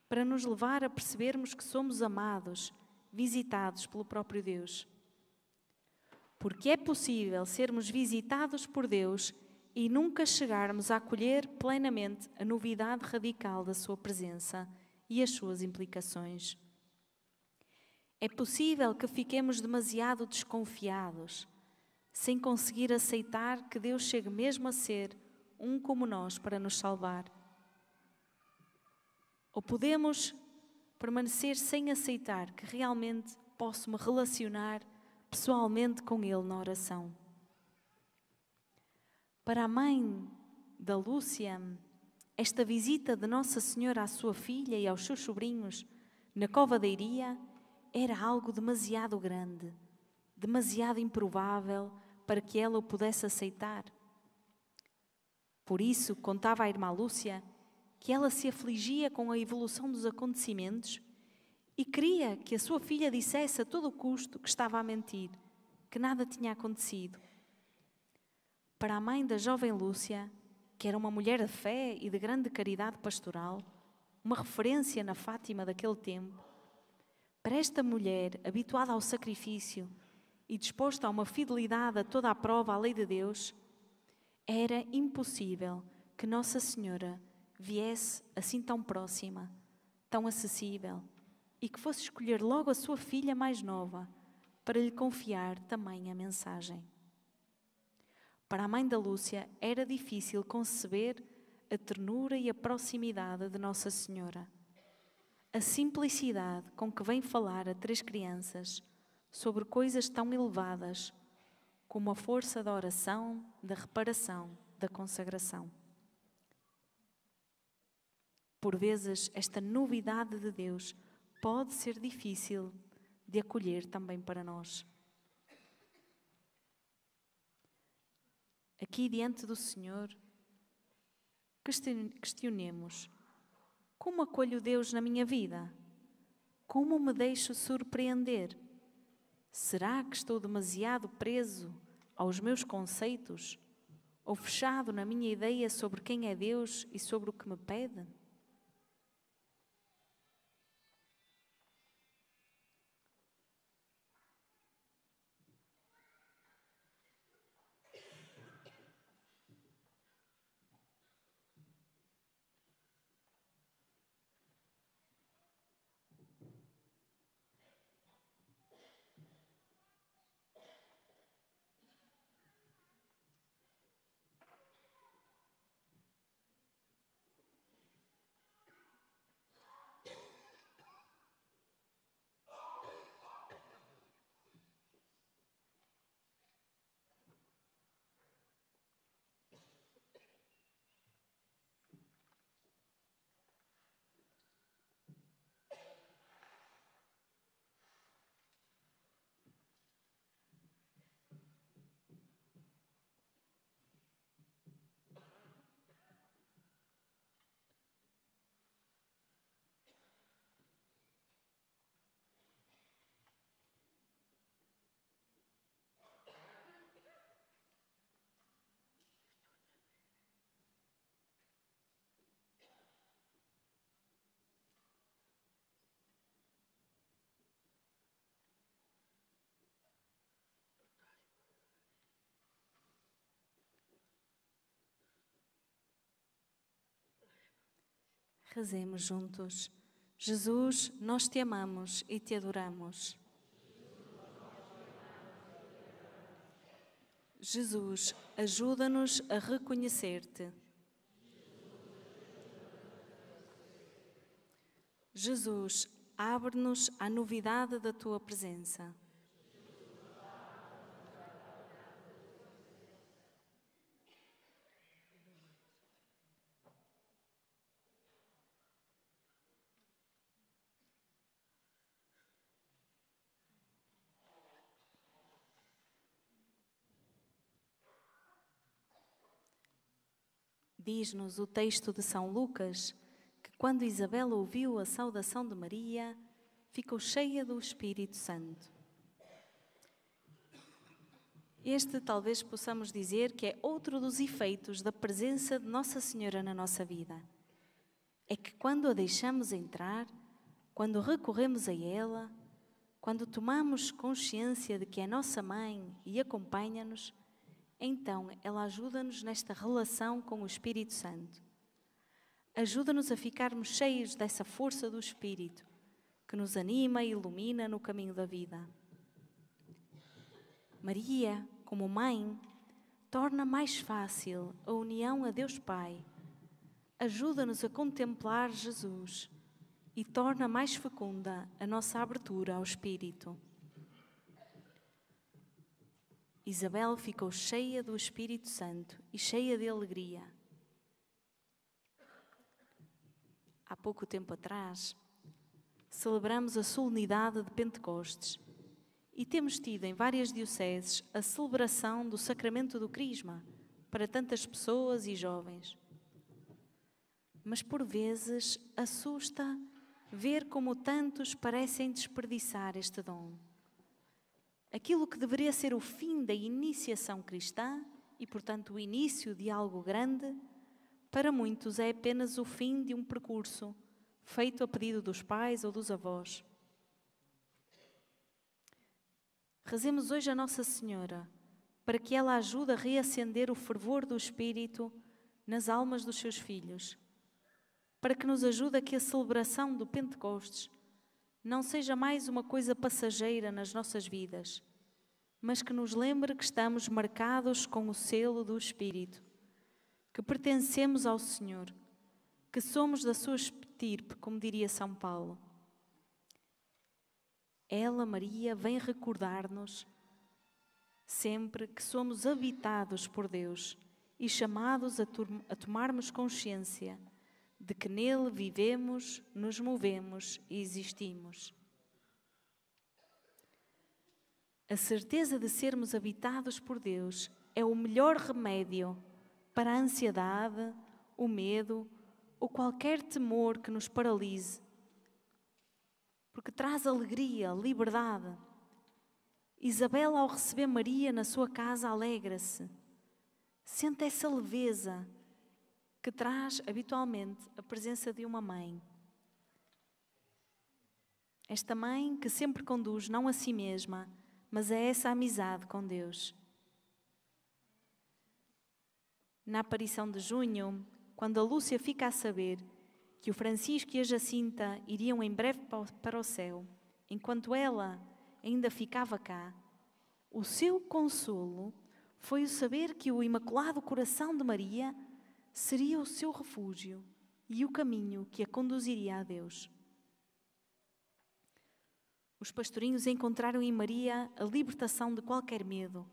para nos levar a percebermos que somos amados, visitados pelo próprio Deus. Porque é possível sermos visitados por Deus e nunca chegarmos a acolher plenamente a novidade radical da sua presença e as suas implicações. É possível que fiquemos demasiado desconfiados, sem conseguir aceitar que Deus chegue mesmo a ser um como nós para nos salvar. Ou podemos permanecer sem aceitar que realmente posso me relacionar pessoalmente com Ele na oração. Para a mãe da Lúcia, esta visita de Nossa Senhora à sua filha e aos seus sobrinhos na Cova da Iria era algo demasiado grande, demasiado improvável para que ela o pudesse aceitar. Por isso, contava a irmã Lúcia que ela se afligia com a evolução dos acontecimentos e queria que a sua filha dissesse a todo custo que estava a mentir, que nada tinha acontecido. Para a mãe da jovem Lúcia, que era uma mulher de fé e de grande caridade pastoral, uma referência na Fátima daquele tempo, para esta mulher habituada ao sacrifício e disposta a uma fidelidade a toda a prova à lei de Deus, era impossível que Nossa Senhora viesse assim tão próxima, tão acessível, e que fosse escolher logo a sua filha mais nova para lhe confiar também a mensagem. Para a mãe da Lúcia era difícil conceber a ternura e a proximidade de Nossa Senhora, a simplicidade com que vem falar a 3 crianças sobre coisas tão elevadas como a força da oração, da reparação, da consagração. Por vezes, esta novidade de Deus pode ser difícil de acolher também para nós. Aqui diante do Senhor, questionemos: como acolho Deus na minha vida? Como me deixo surpreender? Será que estou demasiado preso aos meus conceitos ou fechado na minha ideia sobre quem é Deus e sobre o que me pede? Rezemos juntos. Jesus, nós te amamos e te adoramos. Jesus, ajuda-nos a reconhecer-te. Jesus, abre-nos à novidade da tua presença. Diz-nos o texto de São Lucas que quando Isabel ouviu a saudação de Maria, ficou cheia do Espírito Santo. Este talvez possamos dizer que é outro dos efeitos da presença de Nossa Senhora na nossa vida. É que quando a deixamos entrar, quando recorremos a ela, quando tomamos consciência de que é nossa mãe e acompanha-nos, então ela ajuda-nos nesta relação com o Espírito Santo. Ajuda-nos a ficarmos cheios dessa força do Espírito, que nos anima e ilumina no caminho da vida. Maria, como mãe, torna mais fácil a união a Deus Pai, ajuda-nos a contemplar Jesus e torna mais fecunda a nossa abertura ao Espírito. Isabel ficou cheia do Espírito Santo e cheia de alegria. Há pouco tempo atrás, celebramos a solenidade de Pentecostes e temos tido em várias dioceses a celebração do Sacramento do Crisma para tantas pessoas e jovens. Mas por vezes assusta ver como tantos parecem desperdiçar este dom. Aquilo que deveria ser o fim da iniciação cristã e, portanto, o início de algo grande, para muitos é apenas o fim de um percurso feito a pedido dos pais ou dos avós. Rezemos hoje a Nossa Senhora para que ela ajude a reacender o fervor do Espírito nas almas dos seus filhos, para que nos ajude a que a celebração do Pentecostes não seja mais uma coisa passageira nas nossas vidas, mas que nos lembre que estamos marcados com o selo do Espírito, que pertencemos ao Senhor, que somos da sua estirpe, como diria São Paulo. Ela, Maria, vem recordar-nos sempre que somos habitados por Deus e chamados a tomarmos consciência de que nele vivemos, nos movemos e existimos. A certeza de sermos habitados por Deus é o melhor remédio para a ansiedade, o medo ou qualquer temor que nos paralise, porque traz alegria, liberdade. Isabel, ao receber Maria na sua casa, alegra-se. Sente essa leveza que traz habitualmente a presença de uma mãe. Esta mãe que sempre conduz não a si mesma, mas a essa amizade com Deus. Na aparição de junho, quando a Lúcia fica a saber que o Francisco e a Jacinta iriam em breve para o céu, enquanto ela ainda ficava cá, o seu consolo foi o saber que o Imaculado Coração de Maria seria o seu refúgio e o caminho que a conduziria a Deus. Os pastorinhos encontraram em Maria a libertação de qualquer medo.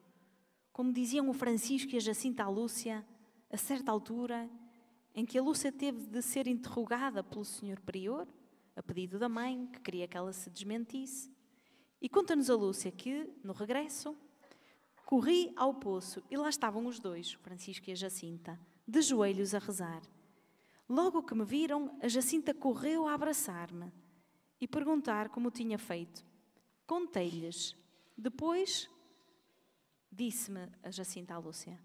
Como diziam o Francisco e a Jacinta à Lúcia, a certa altura, em que a Lúcia teve de ser interrogada pelo senhor prior, a pedido da mãe, que queria que ela se desmentisse. E conta-nos a Lúcia que, no regresso, corri ao poço e lá estavam os dois, o Francisco e a Jacinta, de joelhos a rezar. Logo que me viram, a Jacinta correu a abraçar-me e perguntar como tinha feito. Contei-lhes. Depois, disse-me a Jacinta à Lúcia,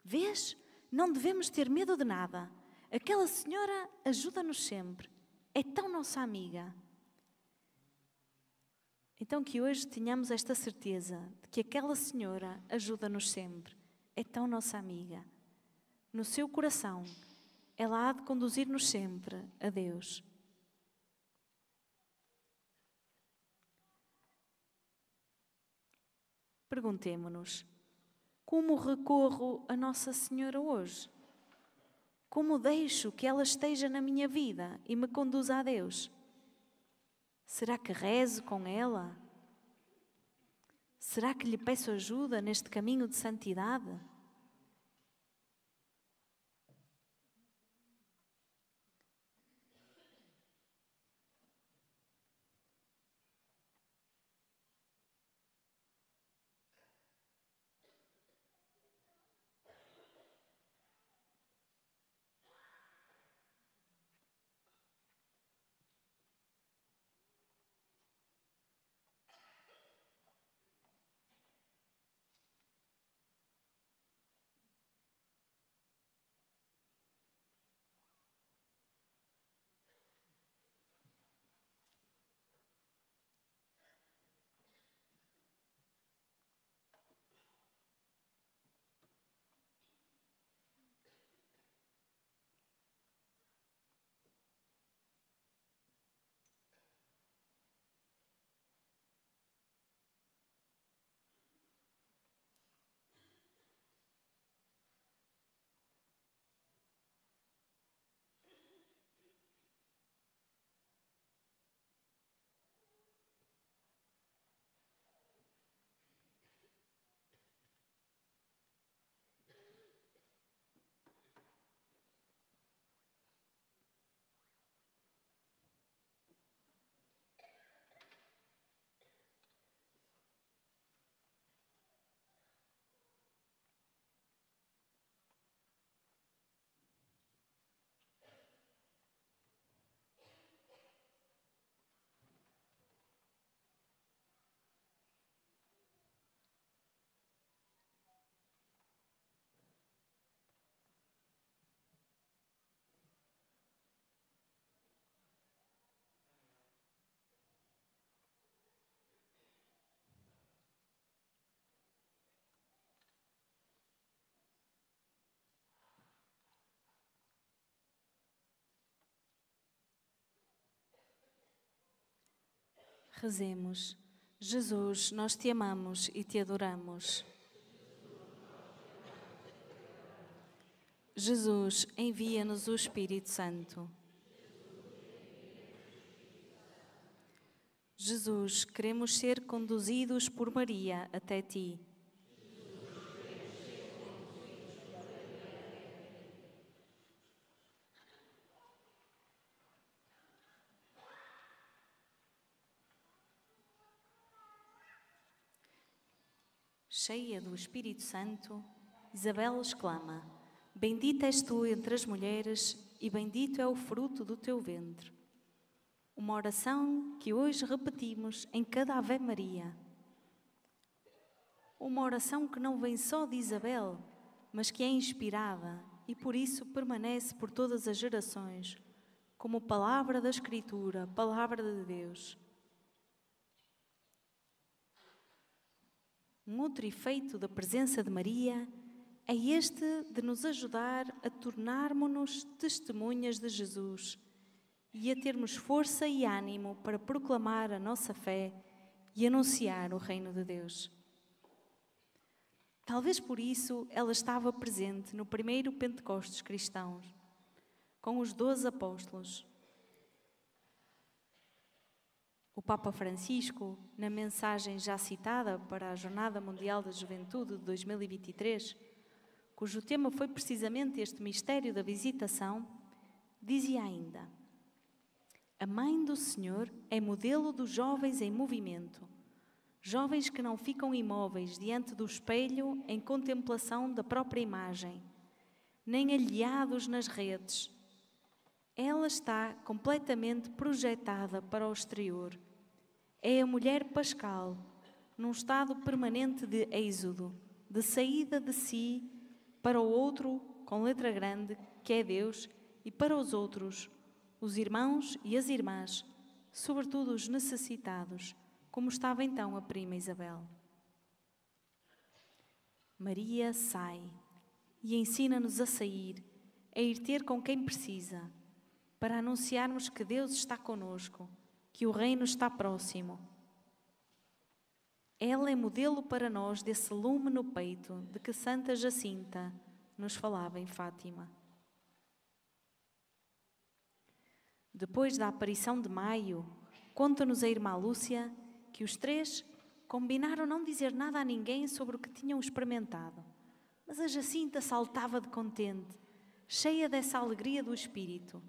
vês, não devemos ter medo de nada. Aquela senhora ajuda-nos sempre. É tão nossa amiga. Então que hoje tenhamos esta certeza de que aquela senhora ajuda-nos sempre. É tão nossa amiga. No seu coração, ela há de conduzir-nos sempre a Deus. Perguntemo-nos, como recorro a Nossa Senhora hoje? Como deixo que ela esteja na minha vida e me conduza a Deus? Será que rezo com ela? Será que lhe peço ajuda neste caminho de santidade? Rezemos. Jesus, nós te amamos e te adoramos. Jesus, envia-nos o Espírito Santo. Jesus, queremos ser conduzidos por Maria até ti. Cheia do Espírito Santo, Isabel exclama: Bendita és tu entre as mulheres e bendito é o fruto do teu ventre. Uma oração que hoje repetimos em cada Ave Maria. Uma oração que não vem só de Isabel, mas que é inspirada e por isso permanece por todas as gerações, como palavra da Escritura, palavra de Deus. Um outro efeito da presença de Maria é este de nos ajudar a tornarmos-nos testemunhas de Jesus e a termos força e ânimo para proclamar a nossa fé e anunciar o reino de Deus. Talvez por isso ela estava presente no primeiro Pentecostes cristãos, com os 12 apóstolos. O Papa Francisco, na mensagem já citada para a Jornada Mundial da Juventude de 2023, cujo tema foi precisamente este mistério da visitação, dizia ainda: a Mãe do Senhor é modelo dos jovens em movimento, jovens que não ficam imóveis diante do espelho em contemplação da própria imagem, nem alheados nas redes. Ela está completamente projetada para o exterior. É a mulher pascal, num estado permanente de êxodo, de saída de si para o outro, com letra grande, que é Deus, e para os outros, os irmãos e as irmãs, sobretudo os necessitados, como estava então a prima Isabel. Maria sai e ensina-nos a sair, a ir ter com quem precisa, para anunciarmos que Deus está conosco, que o reino está próximo. Ela é modelo para nós desse lume no peito de que Santa Jacinta nos falava em Fátima. Depois da aparição de Maio, conta-nos a irmã Lúcia que os três combinaram não dizer nada a ninguém sobre o que tinham experimentado, mas a Jacinta saltava de contente, cheia dessa alegria do espírito,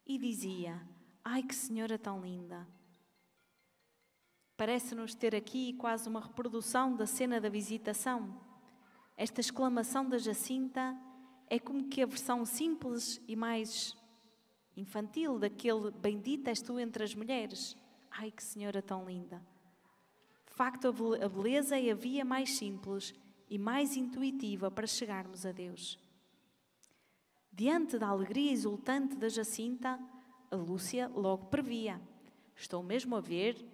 e dizia: ai, que senhora tão linda! Parece-nos ter aqui quase uma reprodução da cena da visitação. Esta exclamação da Jacinta é como que a versão simples e mais infantil daquele bendita és tu entre as mulheres. Ai, que senhora tão linda! De facto, a beleza é a via mais simples e mais intuitiva para chegarmos a Deus. Diante da alegria exultante da Jacinta, a Lúcia logo previa: estou mesmo a ver,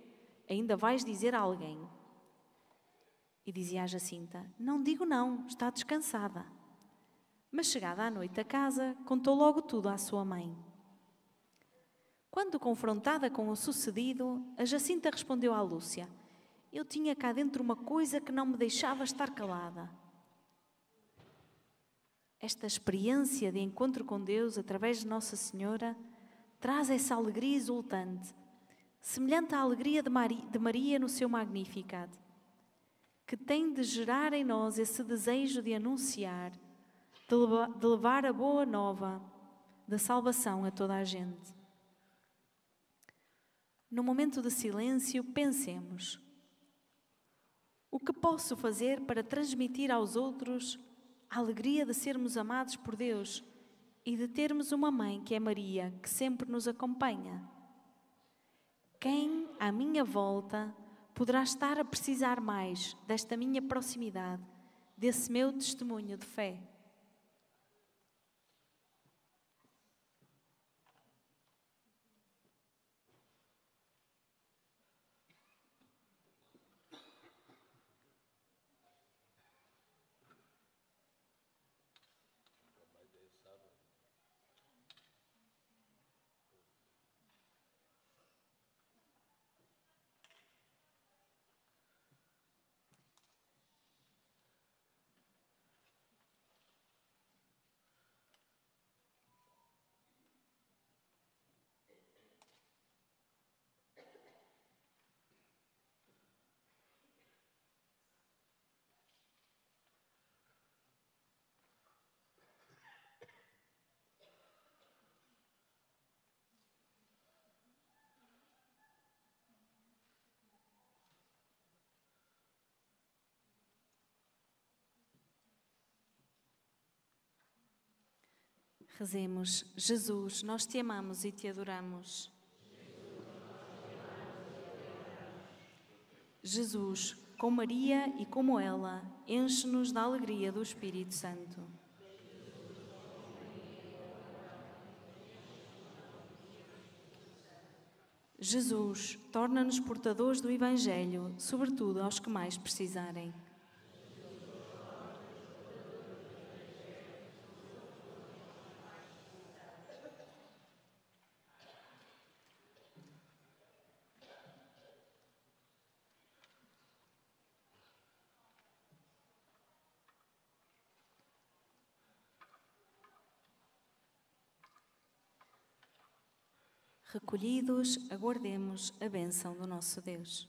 ainda vais dizer a alguém. E dizia a Jacinta: não digo não, está descansada. Mas chegada à noite a casa, contou logo tudo à sua mãe. Quando confrontada com o sucedido, a Jacinta respondeu à Lúcia: eu tinha cá dentro uma coisa que não me deixava estar calada. Esta experiência de encontro com Deus através de Nossa Senhora traz essa alegria exultante, semelhante à alegria de Maria no seu Magnificat, que tem de gerar em nós esse desejo de anunciar, de levar a boa nova da salvação a toda a gente. No momento de silêncio, pensemos: o que posso fazer para transmitir aos outros a alegria de sermos amados por Deus e de termos uma mãe que é Maria, que sempre nos acompanha? Quem à minha volta poderá estar a precisar mais desta minha proximidade, desse meu testemunho de fé? Rezemos. Jesus, nós te amamos e te adoramos. Jesus, com Maria e como ela, enche-nos da alegria do Espírito Santo. Jesus, torna-nos portadores do Evangelho, sobretudo aos que mais precisarem. Recolhidos, aguardemos a bênção do nosso Deus.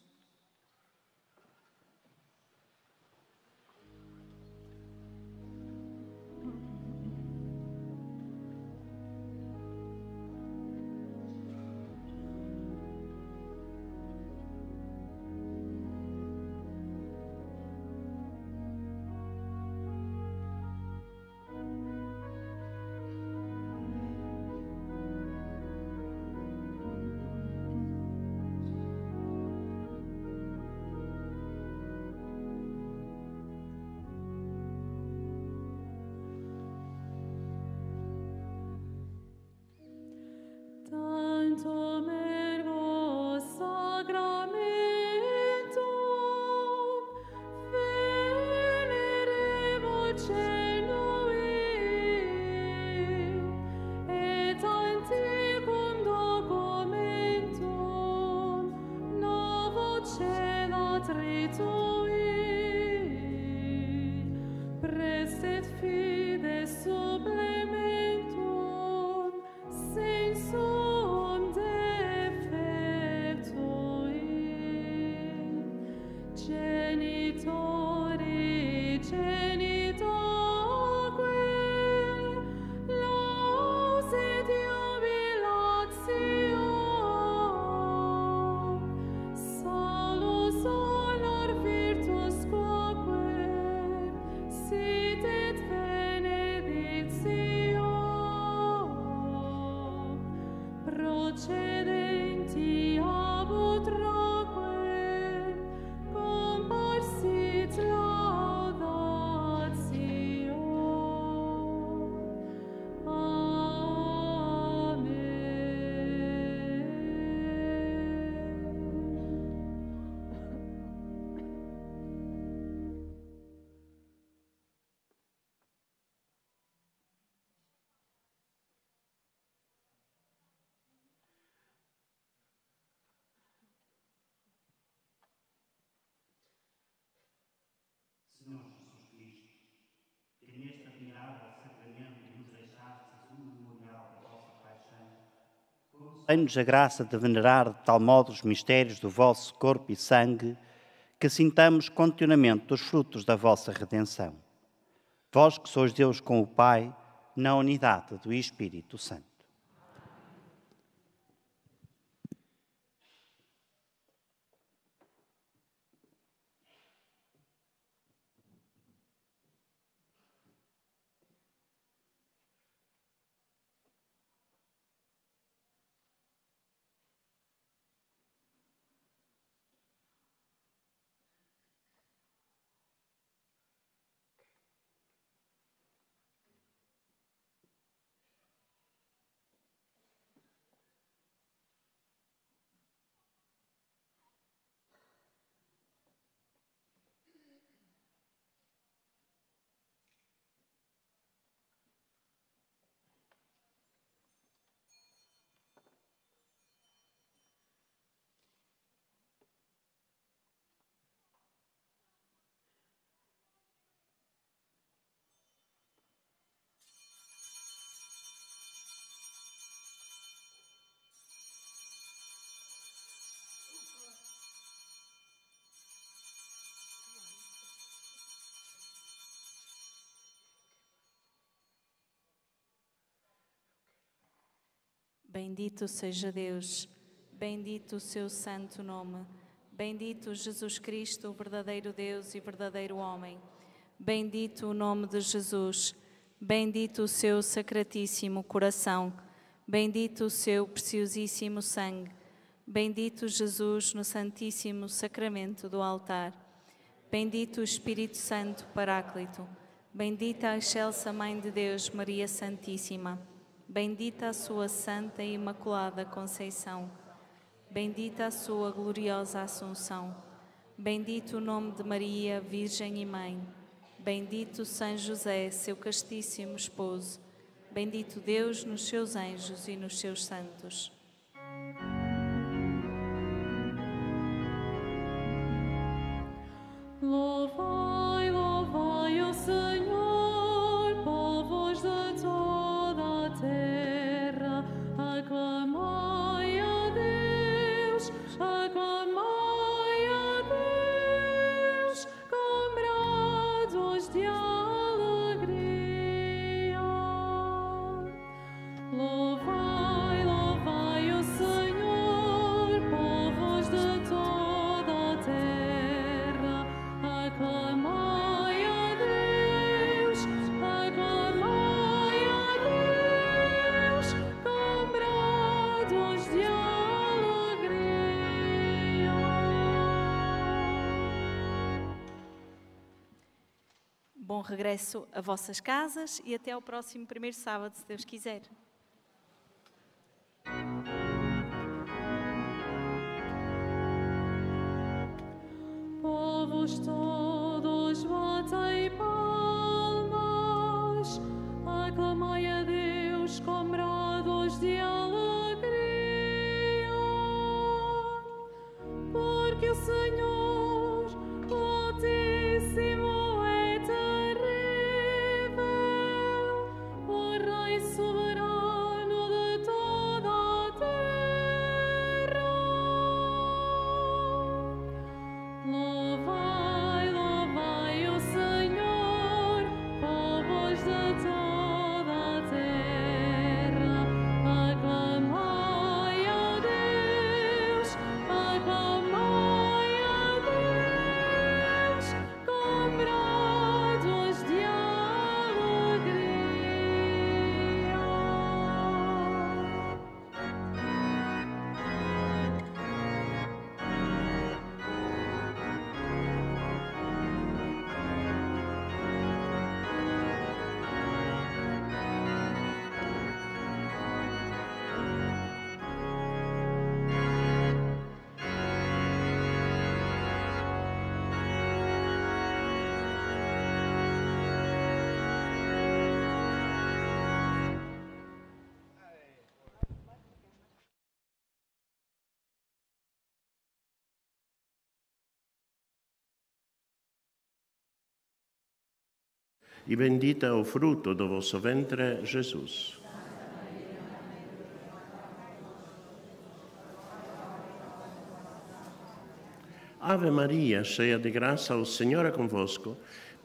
Senhor Jesus Cristo, que neste admirável sacramento nos deixastes um memorial da vossa paixão, concedei-nos a graça de venerar de tal modo os mistérios do vosso corpo e sangue, que sintamos continuamente os frutos da vossa redenção. Vós que sois Deus com o Pai, na unidade do Espírito Santo. Bendito seja Deus, bendito o seu santo nome, bendito Jesus Cristo, o verdadeiro Deus e verdadeiro homem. Bendito o nome de Jesus, Bendito o seu sacratíssimo coração, bendito o seu preciosíssimo sangue, bendito Jesus no Santíssimo Sacramento do altar, bendito o Espírito Santo Paráclito, bendita a excelsa Mãe de Deus, Maria Santíssima, bendita a sua Santa e Imaculada Conceição, bendita a sua gloriosa Assunção, bendito o nome de Maria, Virgem e Mãe, bendito São José, seu castíssimo esposo, bendito Deus nos seus anjos e nos seus santos. Louvai, louvai o Senhor, povos de toda a terra, aclamai a Deus, com brados de alegria. Louvai, louvai o Senhor, povos de toda a terra, aclamai a Deus, com brados de alegria. Bom regresso a vossas casas e até ao próximo primeiro sábado, se Deus quiser. Povos todos batei palmas, aclamai a Deus com brados de alegria, porque o Senhor Altíssimo é terrível, o Rei soberano de toda a terra. Louvai, louvai o Senhor, povos de toda a terra, aclamai a Deus, com brados de E bendito é o fruto do vosso ventre, Jesus. Ave Maria, cheia de graça, o Senhor é convosco.